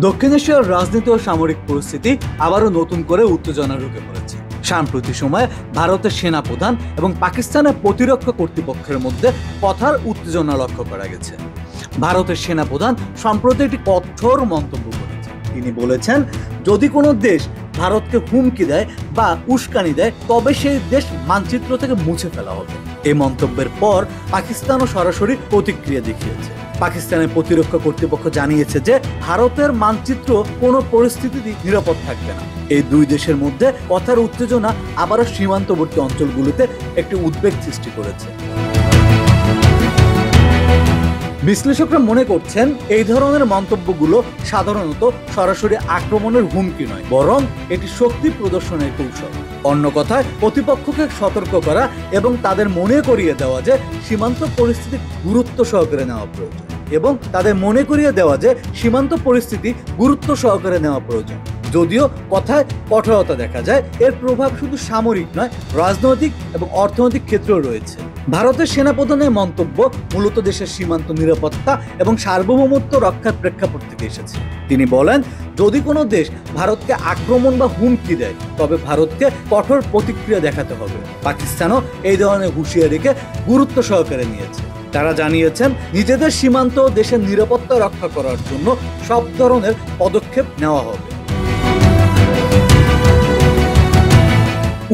দক্ষিণ এশিয়ার রাজনীতি ও সামরিক পরিস্থিতি আবারও নতুন করে উত্তেজনা ঢুকে পড়েছে। সাম্প্রতিক সময়ে ভারতের সেনাপ্রধান এবং পাকিস্তানের প্রতিরক্ষা কর্তৃপক্ষের মধ্যে কথার উত্তেজনা লক্ষ্য করা গেছে। ভারতের সেনাপ্রধান সম্প্রতি একটি কঠোর মন্তব্য করেছেন। তিনি বলেছেন, যদি কোনো দেশ ভারতকে হুমকি দেয় বা উস্কানি দেয় তবে সেই দেশ মানচিত্র থেকে মুছে ফেলা হবে। এই মন্তব্যের পর পাকিস্তানও সরাসরি প্রতিক্রিয়া দেখিয়েছে। পাকিস্তানের প্রতিরক্ষা কর্তৃপক্ষ জানিয়েছে যে ভারতের মানচিত্র কোনো পরিস্থিতিতে নিরাপদ থাকবে না। এই দুই দেশের মধ্যে কথার উত্তেজনা আবারও সীমান্তবর্তী অঞ্চলগুলোতে একটি উদ্বেগ সৃষ্টি করেছে। বিশ্লেষকরা মনে করছেন, এই ধরনের মন্তব্যগুলো সাধারণত সরাসরি আক্রমণের হুমকি নয়, বরং এটি শক্তি প্রদর্শনের কৌশল। অন্য কথায়, প্রতিপক্ষকে সতর্ক করা এবং তাদের মনে করিয়ে দেওয়া যে সীমান্ত পরিস্থিতি গুরুত্ব সহকারে নেওয়া প্রয়োজন। যদিও কথায় কঠোরতা দেখা যায়, এর প্রভাব শুধু সামরিক নয়, রাজনৈতিক এবং অর্থনৈতিক ক্ষেত্রেও রয়েছে। ভারতের সেনাপ্রধানের মন্তব্য মূলত দেশের সীমান্ত নিরাপত্তা এবং সার্বভৌমত্ব রক্ষার প্রেক্ষাপট থেকে এসেছে। তিনি বলেন, যদি কোনো দেশ ভারতকে আক্রমণ বা হুমকি দেয় তবে ভারতকে কঠোর প্রতিক্রিয়া দেখাতে হবে। পাকিস্তানও এই ধরনের হুঁশিয়ারিকে গুরুত্ব সহকারে নিয়েছে। তারা জানিয়েছেন, নিজেদের সীমান্ত ও দেশের নিরাপত্তা রক্ষা করার জন্য সব ধরনের পদক্ষেপ নেওয়া হবে।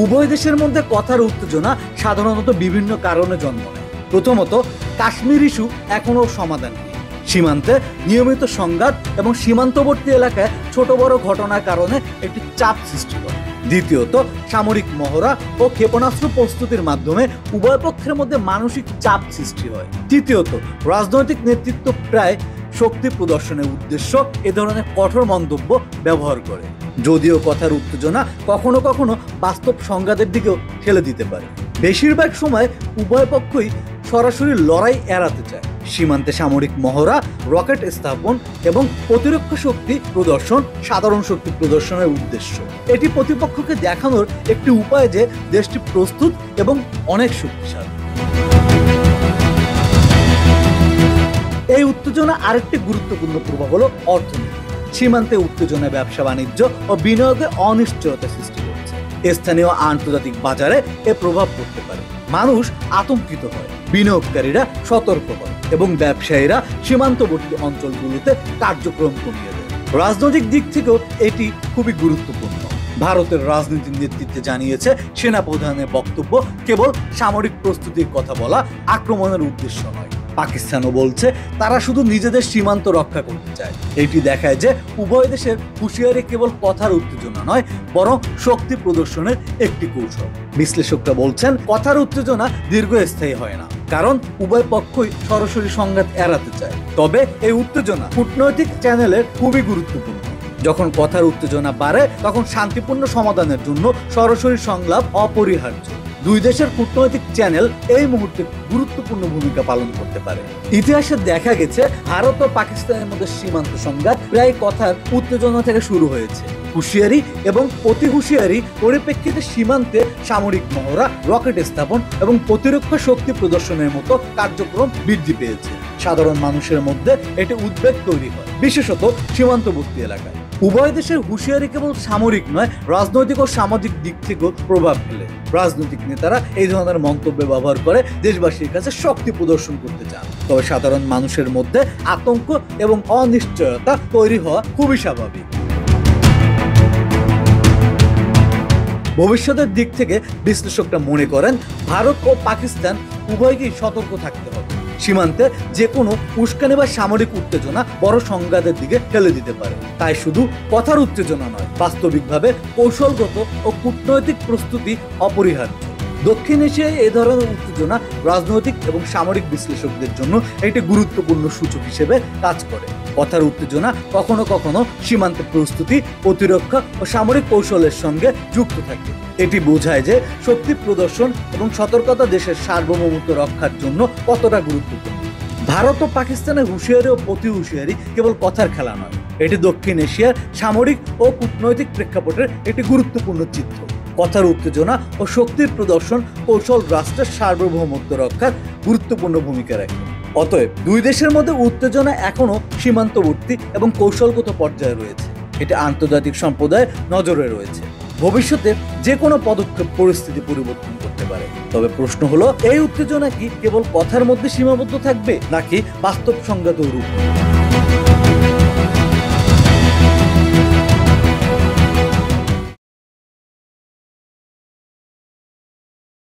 উভয় দেশের মধ্যে কথার উত্তেজনা সাধারণত বিভিন্ন কারণে জন্ম নেয়। প্রথমত, কাশ্মীর ইস্যু এখনো সমাধান নেই। সীমান্তে নিয়মিত সংঘাত এবং সীমান্তবর্তী এলাকায় ছোট বড় ঘটনার কারণে একটি চাপ সৃষ্টি করে। দ্বিতীয়ত, সামরিক মহড়া ও ক্ষেপণাস্ত্র প্রস্তুতির মাধ্যমে উভয় পক্ষের মধ্যে মানসিক চাপ সৃষ্টি হয়। তৃতীয়ত, রাজনৈতিক নেতৃত্ব প্রায় শক্তি প্রদর্শনের উদ্দেশ্য এ ধরনের কঠোর মন্তব্য ব্যবহার করে। যদিও কথার উত্তেজনা কখনো কখনো বাস্তব সংঘাতের দিকেও ঠেলে দিতে পারে, বেশিরভাগ সময় উভয় পক্ষই সরাসরি লড়াই এড়াতে চায়। সীমান্তে সামরিক মহড়া, রকেট স্থাপন এবং প্রতিরক্ষা শক্তি প্রদর্শন সাধারণ শক্তি প্রদর্শনের উদ্দেশ্য। এটি প্রতিপক্ষকে দেখানোর একটি উপায় যে দেশটি প্রস্তুত এবং অনেক শক্তিশালী। এই উত্তেজনা আরেকটি গুরুত্বপূর্ণ প্রভাব হলো অর্থনীতি। সীমান্তে উত্তেজনা ব্যবসা বাণিজ্য ও বিনিয়োগে অনিশ্চয়তা সৃষ্টি করছে। স্থানীয় আন্তর্জাতিক বাজারে এ প্রভাব পড়তে পারে। মানুষ আতঙ্কিত হয়, বিনিয়োগকারীরা সতর্ক হয় এবং ব্যবসায়ীরা সীমান্তবর্তী অঞ্চলগুলোতে কার্যক্রম কমিয়ে দেয়। রাজনৈতিক দিক থেকেও এটি খুবই গুরুত্বপূর্ণ। ভারতের রাজনীতির নেতৃত্বে জানিয়েছে, সেনাপ্রধানের বক্তব্য কেবল সামরিক প্রস্তুতির কথা বলা, আক্রমণের উদ্দেশ্য নয়। পাকিস্তানও বলছে, তারা শুধু নিজেদের সীমান্ত রক্ষা করতে চায়। এটি দেখায় যে উভয় দেশের হুঁশিয়ারি কেবল কথার উত্তেজনা নয়, বরং শক্তি প্রদর্শনের একটি কৌশল। বিশ্লেষকরা বলছেন, কথার উত্তেজনা দীর্ঘস্থায়ী হয় না, কারণ উভয় পক্ষই সরাসরি সংঘাত এড়াতে চায়। তবে এই উত্তেজনা কূটনৈতিক চ্যানেলের খুবই গুরুত্বপূর্ণ। যখন কথার উত্তেজনা বাড়ে তখন শান্তিপূর্ণ সমাধানের জন্য সরাসরি সংলাপ অপরিহার্য। দুই দেশের কূটনৈতিক চ্যানেল এই মুহূর্তে গুরুত্বপূর্ণ ভূমিকা পালন করতে পারে। ইতিহাসে দেখা গেছে, ভারত ও পাকিস্তানের মধ্যে সীমান্ত সংঘাত প্রায় কথার উত্তেজনা থেকে শুরু হয়েছে। হুঁশিয়ারি এবং প্রতি হুঁশিয়ারি পরিপ্রেক্ষিতে সীমান্তে সামরিক মহড়া, রকেট স্থাপন এবং প্রতিরক্ষা শক্তি প্রদর্শনের মতো কার্যক্রম বৃদ্ধি পেয়েছে। সাধারণ মানুষের মধ্যে এটি উদ্বেগ তৈরি হয়, বিশেষত সীমান্তবর্তী এলাকায়। উভয় দেশের হুঁশিয়ারি কেবল সামরিক নয়, রাজনৈতিক ও সামাজিক দিক থেকেও প্রভাব ফেলে। রাজনৈতিক নেতারা এই ধরনের মন্তব্য ব্যবহার করে দেশবাসীর কাছে শক্তি প্রদর্শন করতে চান। তবে সাধারণ মানুষের মধ্যে আতঙ্ক এবং অনিশ্চয়তা তৈরি হওয়া খুবই স্বাভাবিক। ভবিষ্যতের দিক থেকে বিশ্লেষকরা মনে করেন, ভারত ও পাকিস্তান উভয়কেই সতর্ক থাকতে হবে। সীমান্তে যে কোনো উস্কানি বা সামরিক উত্তেজনা বড় সংঘাতের দিকে ঠেলে দিতে পারে। তাই শুধু কথার উত্তেজনা নয়, বাস্তবিকভাবে কৌশলগত ও কূটনৈতিক প্রস্তুতি অপরিহার্য। দক্ষিণ এশিয়ায় এই ধরনের উত্তেজনা রাজনৈতিক এবং সামরিক বিশ্লেষকদের জন্য একটি গুরুত্বপূর্ণ সূচক হিসেবে কাজ করে। কথার উত্তেজনা কখনো কখনো সীমান্তে প্রস্তুতি, প্রতিরক্ষা ও সামরিক কৌশলের সঙ্গে যুক্ত থাকে। এটি বোঝায় যে শক্তি প্রদর্শন এবং সতর্কতা দেশের সার্বভৌমত্ব রক্ষার জন্য কতটা গুরুত্বপূর্ণ। ভারত ও পাকিস্তানের হুঁশিয়ারি ও প্রতি হুঁশিয়ারি কেবল কথার খেলা নয়, এটি দক্ষিণ এশিয়ার সামরিক ও কূটনৈতিক প্রেক্ষাপটের একটি গুরুত্বপূর্ণ চিত্র। কথার উত্তেজনা ও শক্তির প্রদর্শন কৌশল রাষ্ট্রের সার্বভৌমত্ব রক্ষার গুরুত্বপূর্ণ ভূমিকা রাখে। অতএব দুই দেশের মধ্যে উত্তেজনা এখনো সীমান্তবর্তী এবং কৌশলগত পর্যায়ে রয়েছে। এটা আন্তর্জাতিক সম্প্রদায় নজরে রয়েছে। ভবিষ্যতে যে কোনো পদক্ষেপ পরিস্থিতি পরিবর্তন করতে পারে। তবে প্রশ্ন হলো, এই উত্তেজনা কি কেবল কথার মধ্যে সীমাবদ্ধ থাকবে নাকি বাস্তবসম্মত রূপ নেবে?